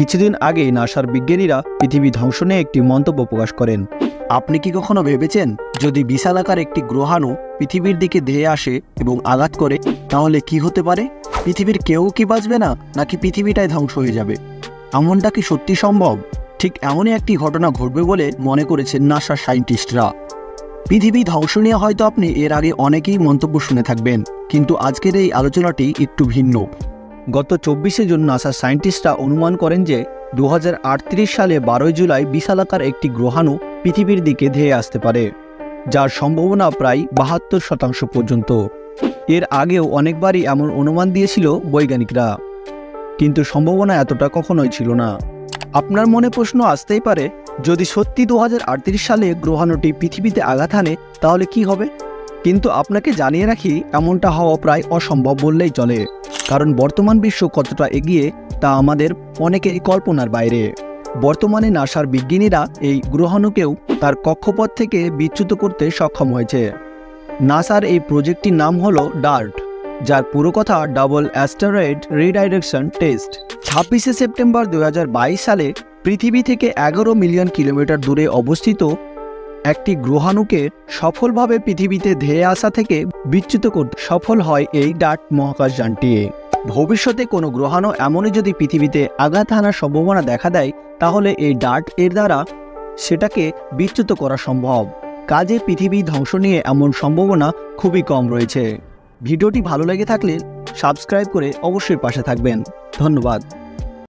কিছুদিন আগে নাসার বিজ্ঞানীরা পৃথিবী ধ্বংস নিয়ে একটি মন্তব্য প্রকাশ করেন। আপনি কি কখনো ভেবেছেন যদি বিশালাকার একটি গ্রহাণু পৃথিবীর দিকে ধেয়ে আসে এবং আঘাত করে তাহলে কি হতে পারে? পৃথিবীর কেউ কি বাঁচবে না, নাকি পৃথিবীটাই ধ্বংস হয়ে যাবে? এমনটা কি সত্যি সম্ভব? ঠিক এমনই একটি ঘটনা ঘটবে বলে মনে করেছেন নাসার সায়েন্টিস্টরা। পৃথিবী ধ্বংস নিয়ে হয়তো আপনি এর আগে অনেকেই মন্তব্য শুনে থাকবেন, কিন্তু আজকের এই আলোচনাটি একটু ভিন্ন। গত 24শে জুন নাসার সায়েন্টিস্টরা অনুমান করেন যে 2038 সালে 12 জুলাই বিশালাকার একটি গ্রহাণু পৃথিবীর দিকে ধেয়ে আসতে পারে, যার সম্ভাবনা প্রায় 72% পর্যন্ত। এর আগেও অনেকবারই এমন অনুমান দিয়েছিল বৈজ্ঞানিকরা, কিন্তু সম্ভাবনা এতটা কখনোই ছিল না। আপনার মনে প্রশ্ন আসতেই পারে, যদি সত্যি 2038 সালে গ্রহাণুটি পৃথিবীতে আঘাত হানে তাহলে কি হবে? কিন্তু আপনাকে জানিয়ে রাখি, এমনটা হওয়া প্রায় অসম্ভব বললেই চলে, কারণ বর্তমান বিশ্ব কতটা এগিয়ে তা আমাদের অনেকেই কল্পনার বাইরে। বর্তমানে নাসার বিজ্ঞানীরা এই গ্রহাণুকেও তার কক্ষপথ থেকে বিচ্যুত করতে সক্ষম হয়েছে। নাসার এই প্রজেক্টটির নাম হলো ডার্ট, যার পুরো কথা ডাবল অ্যাস্টেরয়েড রিডাইরেকশন টেস্ট। 26শে সেপ্টেম্বর 2022 সালে পৃথিবী থেকে 11 মিলিয়ন কিলোমিটার দূরে অবস্থিত একটি গ্রহাণুকে সফলভাবে পৃথিবীতে ধেয়ে আসা থেকে বিচ্যুত করতে সফল হয় এই ডার্ট মহাকাশযানটি। ভবিষ্যতে কোনো গ্রহাণু এমনই যদি পৃথিবীতে আঘাত হানার সম্ভাবনা দেখা দেয়, তাহলে এই ডার্ট এর দ্বারা সেটাকে বিচ্যুত করা সম্ভব। কাজে পৃথিবী ধ্বংস নিয়ে এমন সম্ভাবনা খুবই কম রয়েছে। ভিডিওটি ভালো লেগে থাকলে সাবস্ক্রাইব করে অবশ্যই পাশে থাকবেন। ধন্যবাদ।